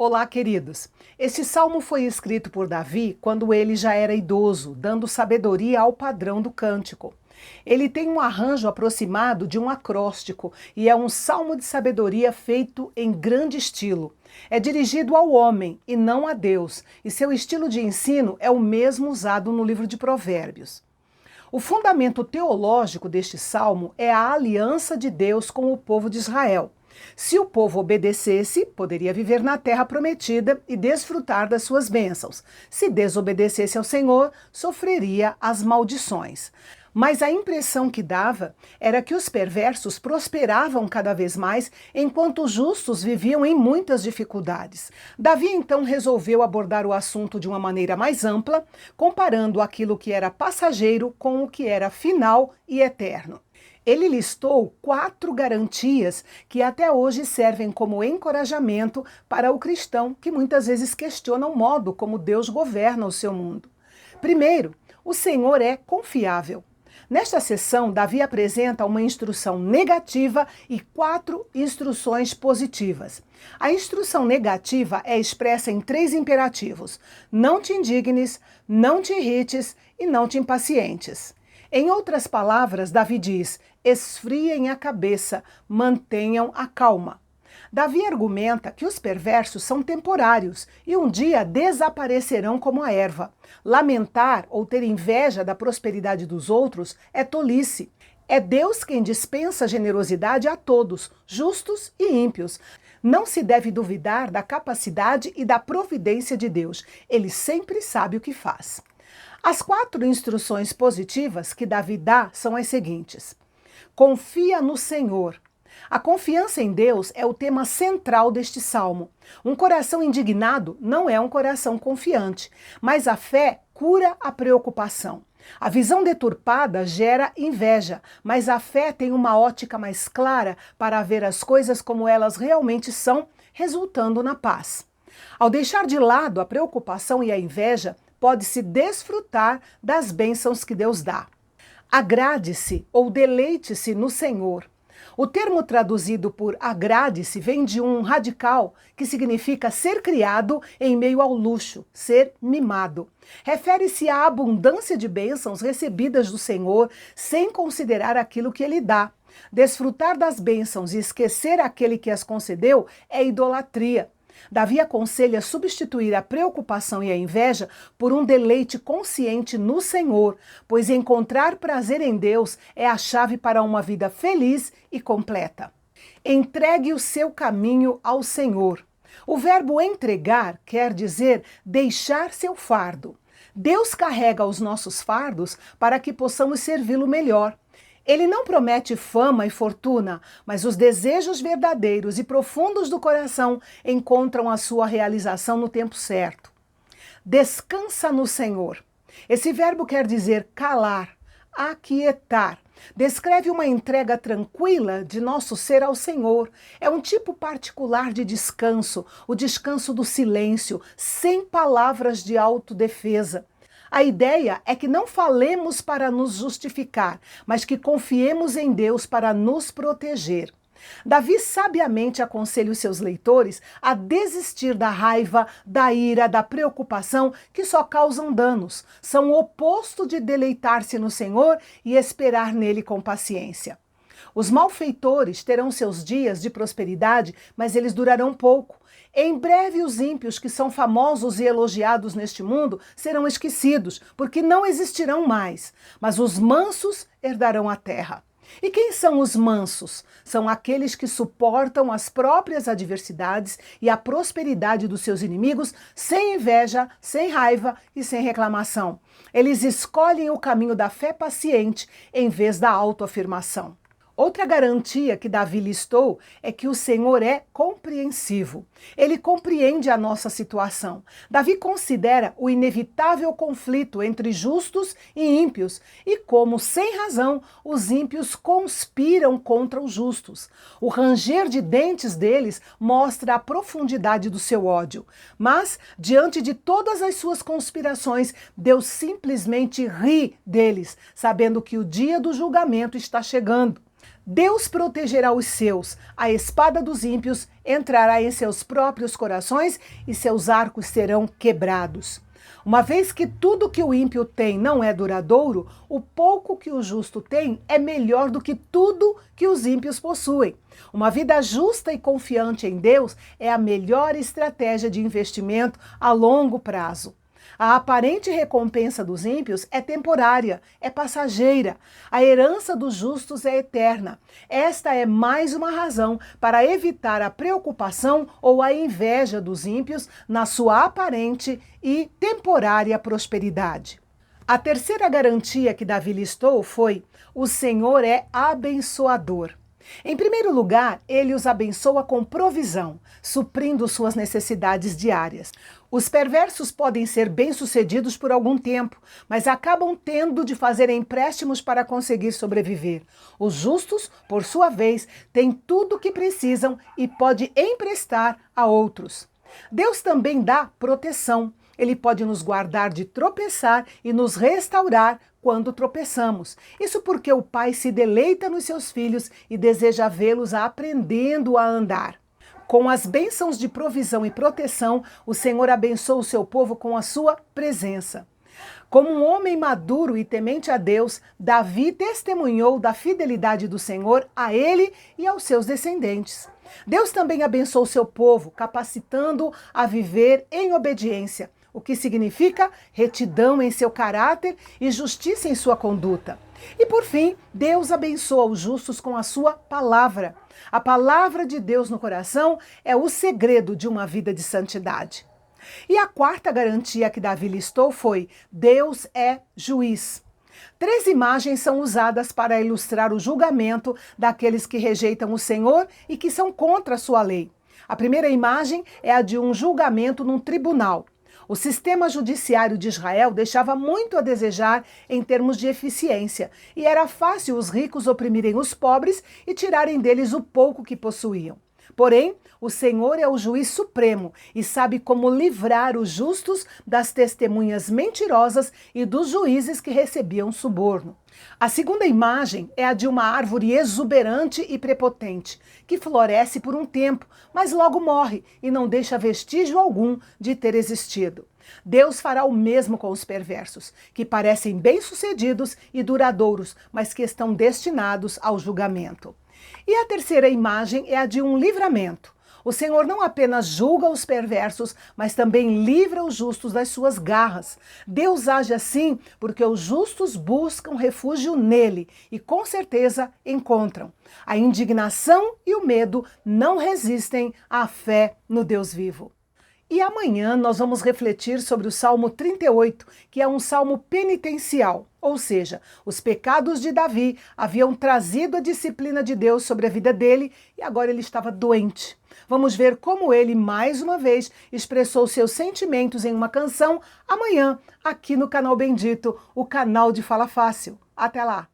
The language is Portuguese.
Olá, queridos. Este salmo foi escrito por Davi quando ele já era idoso, dando sabedoria ao padrão do cântico. Ele tem um arranjo aproximado de um acróstico e é um salmo de sabedoria feito em grande estilo. É dirigido ao homem e não a Deus, e seu estilo de ensino é o mesmo usado no livro de Provérbios. O fundamento teológico deste salmo é a aliança de Deus com o povo de Israel. Se o povo obedecesse, poderia viver na terra prometida e desfrutar das suas bênçãos. Se desobedecesse ao Senhor, sofreria as maldições. Mas a impressão que dava era que os perversos prosperavam cada vez mais, enquanto os justos viviam em muitas dificuldades. Davi então resolveu abordar o assunto de uma maneira mais ampla, comparando aquilo que era passageiro com o que era final e eterno. Ele listou 4 garantias que até hoje servem como encorajamento para o cristão que muitas vezes questiona o modo como Deus governa o seu mundo. Primeiro, o Senhor é confiável. Nesta sessão, Davi apresenta uma instrução negativa e 4 instruções positivas. A instrução negativa é expressa em 3 imperativos: não te indignes, não te irrites e não te impacientes. Em outras palavras, Davi diz: esfriem a cabeça, mantenham a calma. Davi argumenta que os perversos são temporários e um dia desaparecerão como a erva. Lamentar ou ter inveja da prosperidade dos outros é tolice. É Deus quem dispensa generosidade a todos, justos e ímpios. Não se deve duvidar da capacidade e da providência de Deus. Ele sempre sabe o que faz. As 4 instruções positivas que Davi dá são as seguintes: confia no Senhor. A confiança em Deus é o tema central deste salmo. Um coração indignado não é um coração confiante, mas a fé cura a preocupação. A visão deturpada gera inveja, mas a fé tem uma ótica mais clara para ver as coisas como elas realmente são, resultando na paz. Ao deixar de lado a preocupação e a inveja, pode-se desfrutar das bênçãos que Deus dá. Agrade-se ou deleite-se no Senhor. O termo traduzido por agrade-se vem de um radical que significa ser criado em meio ao luxo, ser mimado. Refere-se à abundância de bênçãos recebidas do Senhor sem considerar aquilo que Ele dá. Desfrutar das bênçãos e esquecer aquele que as concedeu é idolatria. Davi aconselha substituir a preocupação e a inveja por um deleite consciente no Senhor, pois encontrar prazer em Deus é a chave para uma vida feliz e completa. Entregue o seu caminho ao Senhor. O verbo entregar quer dizer deixar seu fardo. Deus carrega os nossos fardos para que possamos servi-lo melhor. Ele não promete fama e fortuna, mas os desejos verdadeiros e profundos do coração encontram a sua realização no tempo certo. Descansa no Senhor. Esse verbo quer dizer calar, aquietar. Descreve uma entrega tranquila de nosso ser ao Senhor. É um tipo particular de descanso, o descanso do silêncio, sem palavras de autodefesa. A ideia é que não falemos para nos justificar, mas que confiemos em Deus para nos proteger. Davi sabiamente aconselha os seus leitores a desistir da raiva, da ira, da preocupação, que só causam danos. São o oposto de deleitar-se no Senhor e esperar nele com paciência. Os malfeitores terão seus dias de prosperidade, mas eles durarão pouco. Em breve os ímpios que são famosos e elogiados neste mundo serão esquecidos, porque não existirão mais, mas os mansos herdarão a terra. E quem são os mansos? São aqueles que suportam as próprias adversidades e a prosperidade dos seus inimigos sem inveja, sem raiva e sem reclamação. Eles escolhem o caminho da fé paciente em vez da autoafirmação. Outra garantia que Davi listou é que o Senhor é compreensivo. Ele compreende a nossa situação. Davi considera o inevitável conflito entre justos e ímpios e como, sem razão, os ímpios conspiram contra os justos. O ranger de dentes deles mostra a profundidade do seu ódio. Mas, diante de todas as suas conspirações, Deus simplesmente ri deles, sabendo que o dia do julgamento está chegando. Deus protegerá os seus, a espada dos ímpios entrará em seus próprios corações e seus arcos serão quebrados. Uma vez que tudo que o ímpio tem não é duradouro, o pouco que o justo tem é melhor do que tudo que os ímpios possuem. Uma vida justa e confiante em Deus é a melhor estratégia de investimento a longo prazo. A aparente recompensa dos ímpios é temporária, é passageira. A herança dos justos é eterna. Esta é mais uma razão para evitar a preocupação ou a inveja dos ímpios na sua aparente e temporária prosperidade. A terceira garantia que Davi listou foi: o Senhor é abençoador. Em primeiro lugar, ele os abençoa com provisão, suprindo suas necessidades diárias. Os perversos podem ser bem-sucedidos por algum tempo, mas acabam tendo de fazer empréstimos para conseguir sobreviver. Os justos, por sua vez, têm tudo o que precisam e pode emprestar a outros. Deus também dá proteção. Ele pode nos guardar de tropeçar e nos restaurar quando tropeçamos. Isso porque o Pai se deleita nos seus filhos e deseja vê-los aprendendo a andar. Com as bênçãos de provisão e proteção, o Senhor abençoa o seu povo com a sua presença. Como um homem maduro e temente a Deus, Davi testemunhou da fidelidade do Senhor a ele e aos seus descendentes. Deus também abençoou o seu povo, capacitando-o a viver em obediência, o que significa retidão em seu caráter e justiça em sua conduta. E por fim, Deus abençoa os justos com a sua palavra. A palavra de Deus no coração é o segredo de uma vida de santidade. E a quarta garantia que Davi listou foi: Deus é juiz. 3 imagens são usadas para ilustrar o julgamento daqueles que rejeitam o Senhor e que são contra a sua lei. A primeira imagem é a de um julgamento num tribunal. O sistema judiciário de Israel deixava muito a desejar em termos de eficiência, e era fácil os ricos oprimirem os pobres e tirarem deles o pouco que possuíam. Porém, o Senhor é o juiz supremo e sabe como livrar os justos das testemunhas mentirosas e dos juízes que recebiam suborno. A segunda imagem é a de uma árvore exuberante e prepotente, que floresce por um tempo, mas logo morre e não deixa vestígio algum de ter existido. Deus fará o mesmo com os perversos, que parecem bem-sucedidos e duradouros, mas que estão destinados ao julgamento. E a terceira imagem é a de um livramento. O Senhor não apenas julga os perversos, mas também livra os justos das suas garras. Deus age assim porque os justos buscam refúgio nele e com certeza encontram. A indignação e o medo não resistem à fé no Deus vivo. E amanhã nós vamos refletir sobre o Salmo 38, que é um salmo penitencial, ou seja, os pecados de Davi haviam trazido a disciplina de Deus sobre a vida dele e agora ele estava doente. Vamos ver como ele, mais uma vez, expressou seus sentimentos em uma canção amanhã, aqui no canal Bendito, o canal de Fala Fácil. Até lá!